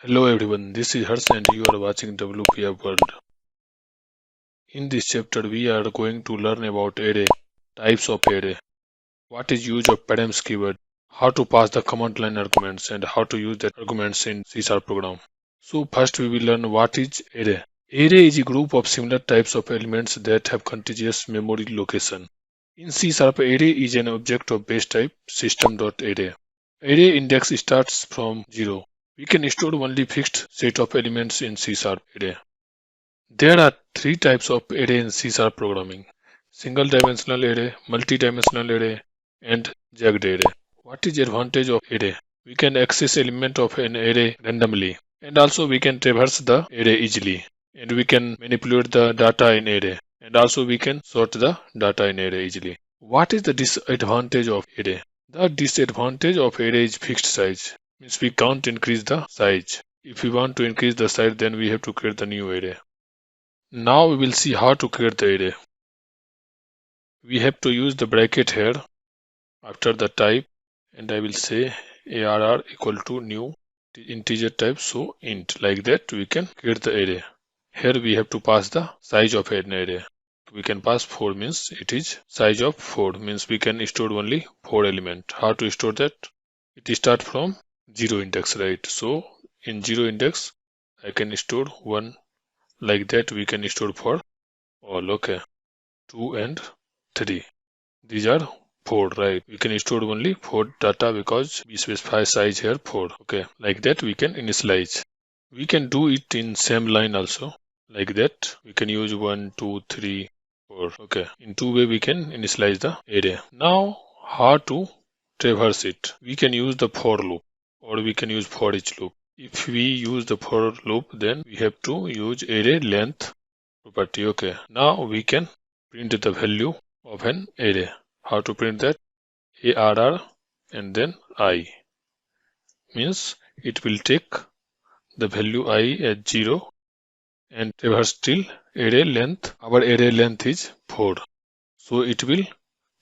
Hello everyone, this is Harsh and you are watching WPF World. In this chapter we are going to learn about array, types of array, what is use of params keyword, how to pass the command line arguments and how to use the arguments in C# program. So first we will learn what is array. Array is a group of similar types of elements that have contiguous memory location. In C#, array is an object of base type system.array. Array index starts from 0. We can store only fixed set of elements in C# array. There are three types of array in C# programming: single dimensional array, multidimensional array, and jagged array. What is the advantage of array? We can access element of an array randomly, and also we can traverse the array easily, and we can manipulate the data in array, and also we can sort the data in array easily. What is the disadvantage of array? The disadvantage of array is fixed size. Means we can't increase the size. If we want to increase the size, then we have to create the new array. Now we will see how to create the array. We have to use the bracket here after the type, and I will say arr equal to new integer type, so int. Like that we can create the array. Here we have to pass the size of an array. We can pass 4, means it is size of 4, means we can store only 4 element. How to store that? It start from 0 index, right? So in 0 index I can store 1. Like that we can store for all. Okay, 2 and 3. These are 4, right? We can store only 4 data because we specify size here 4. Okay, like that we can initialize. We can do it in same line also. Like that we can use 1, 2, 3, 4. Okay, in two way we can initialize the array. Now how to traverse it? We can use the for loop or we can use for each loop. If we use the for loop, then we have to use array length property. Okay, now we can print the value of an array. How to print that? arr and then I, means it will take the value I as 0 and traverse till array length. Our array length is 4, so it will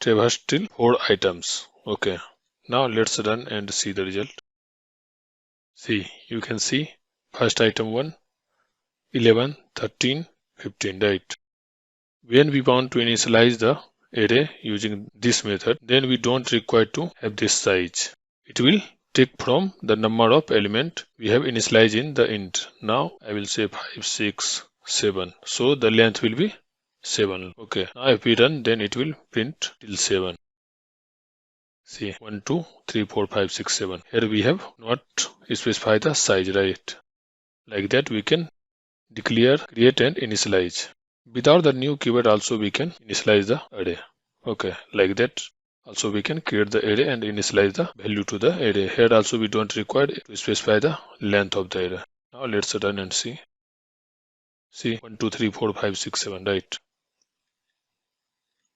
traverse till 4 items. Okay, now let's run and see the result. See, you can see first item 1, 11, 13, 15, right? When we want to initialize the array using this method, then we don't require to have this size. It will take from the number of element we have initialized in the int. Now I will say 5, 6, 7. So the length will be 7. Okay, now if we run, then it will print till 7. See, 1, 2, 3, 4, 5, 6, 7. Here we have not specified the size, right? Like that we can declare, create and initialize. Without the new keyword also we can initialize the array. Okay, like that also we can create the array and initialize the value to the array. Here also we don't require to specify the length of the array. Now let's run and see. See, 1, 2, 3, 4, 5, 6, 7, right?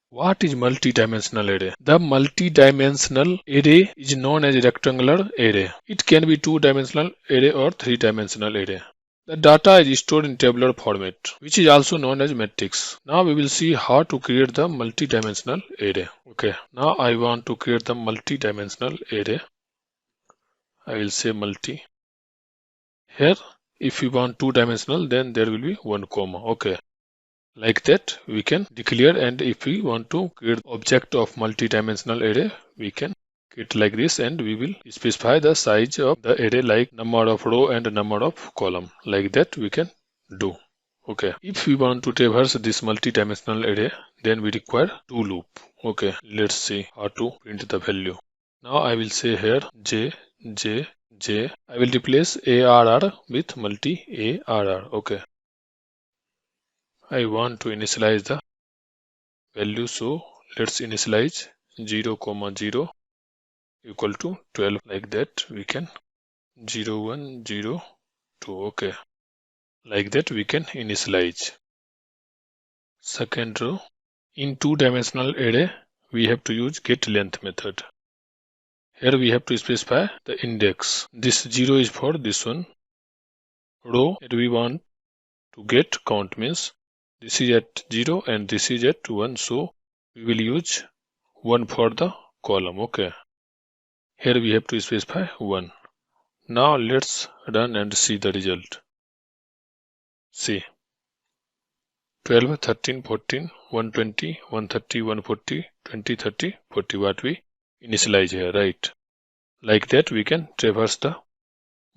What is multidimensional array? The multidimensional array is known as a rectangular array. It can be 2-dimensional array or 3-dimensional array. The data is stored in tabular format, which is also known as matrix. Now we will see how to create the multidimensional array. Okay, now I want to create the multidimensional array. I will say multi. Here, if we want 2-dimensional, then there will be 1 comma. Okay, like that we can declare, and if we want to create object of multidimensional array, we can create like this, and we will specify the size of the array like number of row and number of column. Like that we can do. Okay, if we want to traverse this multidimensional array, then we require do loop. Okay, let's see how to print the value. Now I will say here j. I will replace arr with multi-arr. Okay, I want to initialize the value, so let's initialize 0, 0 equal to 12. Like that we can 0, 1, 0, 2. Okay, like that we can initialize. Second row, in 2-dimensional array we have to use GetLength method. Here we have to specify the index. This 0 is for this one row, and we want to get count, means this is at 0 and this is at 1, so we will use 1 for the column. Okay, here we have to specify 1. Now let's run and see the result. See, 12, 13, 14, 120, 130, 140, 20, 30, 40, what we initialize here, right? Like that we can traverse the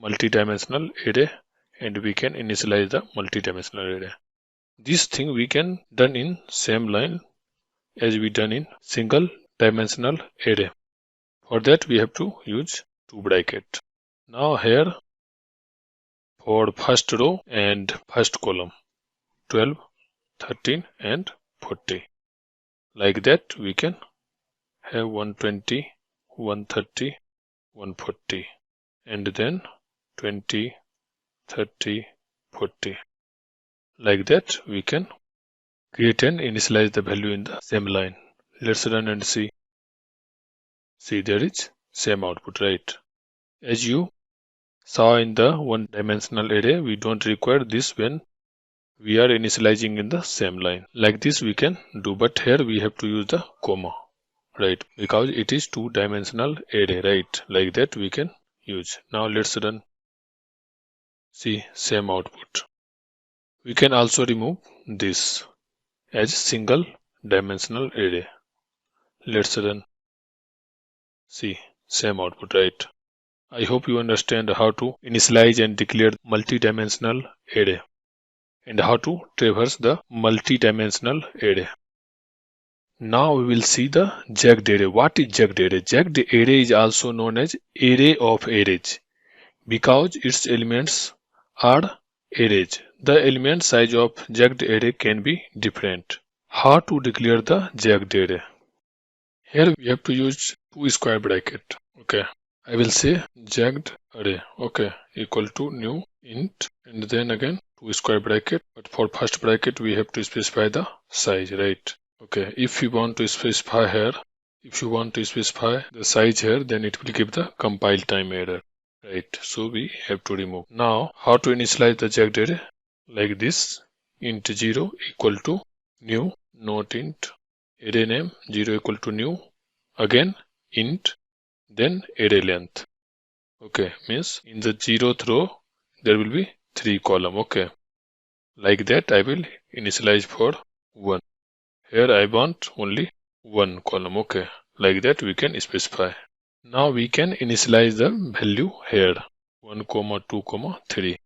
multidimensional array and we can initialize the multidimensional array. This thing we can done in same line as we done in single dimensional array. For that we have to use two bracket. Now here for first row and first column 12, 13 and 40. Like that we can have 120, 130, 140 and then 20, 30, 40. Like that we can create and initialize the value in the same line. Let's run and see. See, there is same output, right? As you saw in the one dimensional array, we don't require this when we are initializing in the same line. Like this we can do, but here we have to use the comma, right? Because it is two dimensional array, right? Like that we can use. Now let's run. See, same output. We can also remove this as single dimensional array. Let's run. See, same output, right? I hope you understand how to initialize and declare multidimensional array and how to traverse the multidimensional array. Now we will see the jagged array. What is jagged array? Jagged array is also known as array of arrays because its elements are arrays. The element size of jagged array can be different. How to declare the jagged array? Here we have to use two square bracket. Okay, I will say jagged array. Okay, equal to new int and then again two square bracket. But for first bracket we have to specify the size, right? Okay, if you want to specify here, if you want to specify the size here, then it will give the compile time error, right? So we have to remove. Now how to initialize the jagged array? Like this, int 0 equal to new, not int, array name 0 equal to new, again int, then array length. Okay, means in the 0th row there will be 3 column. Okay, like that I will initialize for 1. Here I want only 1 column. Okay, like that we can specify. Now we can initialize the value here 1, 2, 3,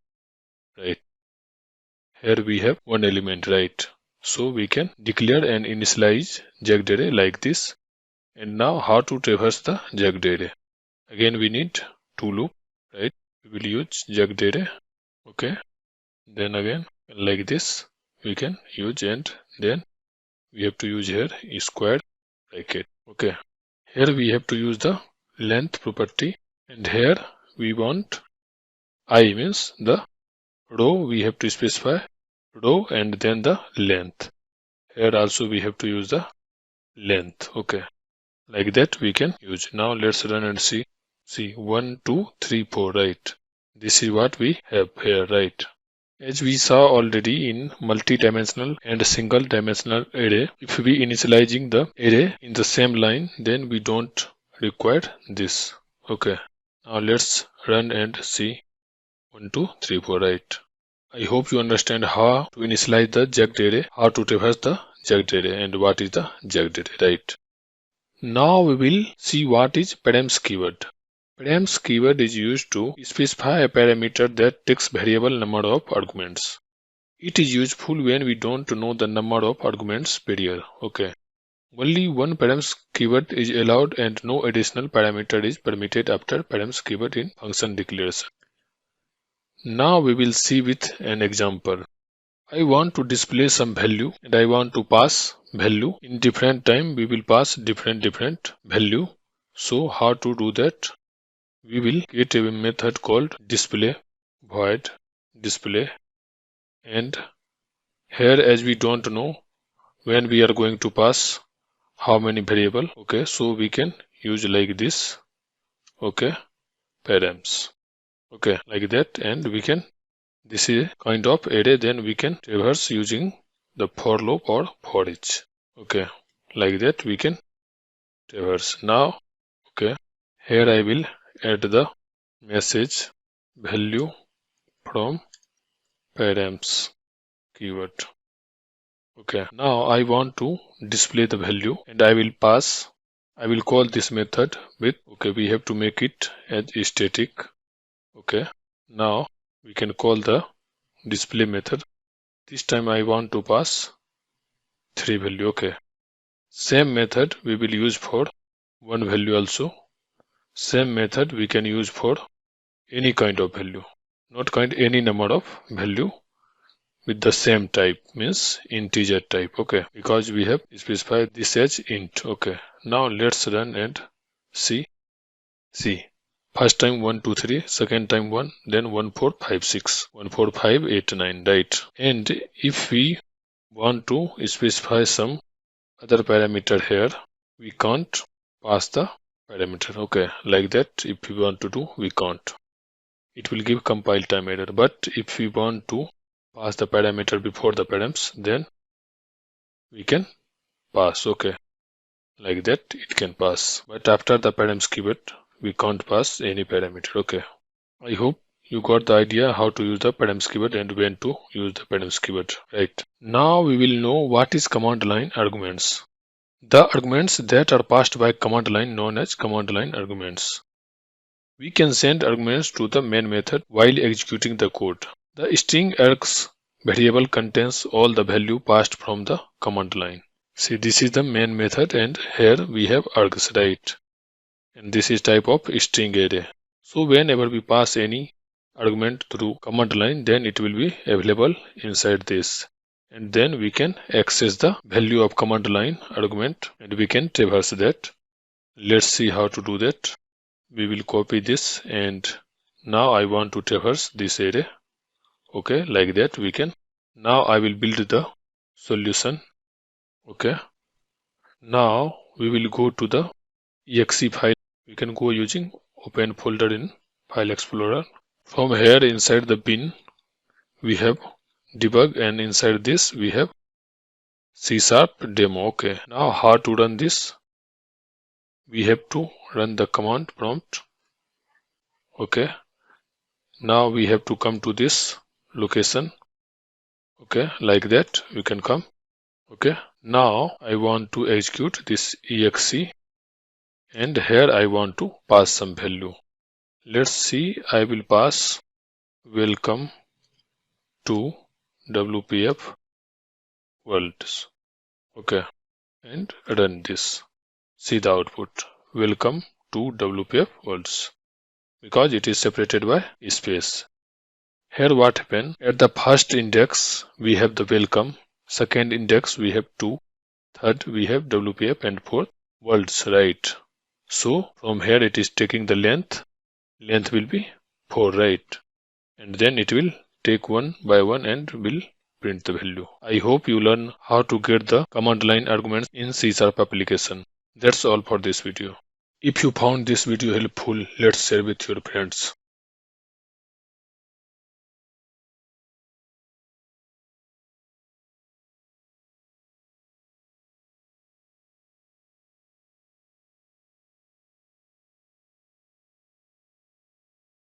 right? Here we have one element, right? So we can declare and initialize jagged array like this. And now how to traverse the jagged array? Again we need to loop, right? We will use jagged array. Okay, then again like this we can use, and then we have to use here a square bracket. Okay, here we have to use the length property, and here we want I means the row, we have to specify row and then the length. Here also we have to use the length. Okay, like that we can use. Now let's run and see. See, 1, 2, 3, 4, right? This is what we have here, right? As we saw already in multi-dimensional and single dimensional array, if we initializing the array in the same line, then we don't require this. Okay, now let's run and see. 1, 2, 3, 4, right? I hope you understand how to initialize the jagged array, how to traverse the jagged array, and what is the jagged array, right? Now we will see what is params keyword. Params keyword is used to specify a parameter that takes variable number of arguments. It is useful when we don't know the number of arguments per year. Okay. Only one params keyword is allowed and no additional parameter is permitted after params keyword in function declaration. Now we will see with an example. I want to display some value and I want to pass value. In different time we will pass different value. So how to do that? We will create a method called display void display, and here as we don't know when we are going to pass how many variable, okay, so we can use like this, okay, params, okay, like that, and we can, this is a kind of array, then we can traverse using the for loop or for each, okay, like that we can traverse. Now, okay, here I will add the message value from params keyword. Okay, now I want to display the value and I will call this method with, okay, we have to make it as static. Okay, now we can call the display method. This time I want to pass 3 value. Okay, same method we will use for one value also. Same method we can use for any kind of value, not kind, any number of value with the same type, means integer type. Okay, because we have specified this as int. Okay, now let's run and see. First time 1 2 3, second time 1, then 1 4 5 6, 1 4 5 8 9, right? And if we want to specify some other parameter here, we can't pass the parameter. Okay, like that if we want to do, we can't. It will give compile time error. But if we want to pass the parameter before the params, then we can pass. Okay, like that it can pass. But after the params keyword, we can't pass any parameter. Okay, I hope you got the idea how to use the params keyword and when to use the params keyword. Right, now we will know what is command line arguments. The arguments that are passed by command line known as command line arguments. We can send arguments to the main method while executing the code. The string args variable contains all the value passed from the command line. See, this is the main method and here we have args, right? And this is type of string array. So whenever we pass any argument through command line, then it will be available inside this. And then we can access the value of command line argument and we can traverse that. Let's see how to do that. We will copy this and now I want to traverse this array. Okay, like that we can. Now I will build the solution. Okay, now we will go to the exe file. We can go using open folder in file explorer. From here inside the bin we have debug and inside this we have csharp demo. Okay, now how to run this? We have to run the command prompt. Okay, now we have to come to this location. Okay, like that we can come. Okay, now I want to execute this exe and here I want to pass some value. Let's see, I will pass welcome to WPF worlds. Okay, and run this. See the output, welcome to WPF worlds, because it is separated by space. Here what happened, at the first index we have the welcome, second index we have 2, third we have WPF and fourth worlds, right? So from here it is taking the length will be 4, right? And then it will take one by one and will print the value. I hope you learn how to get the command line arguments in C# application. That's all for this video. If you found this video helpful, let's share with your friends.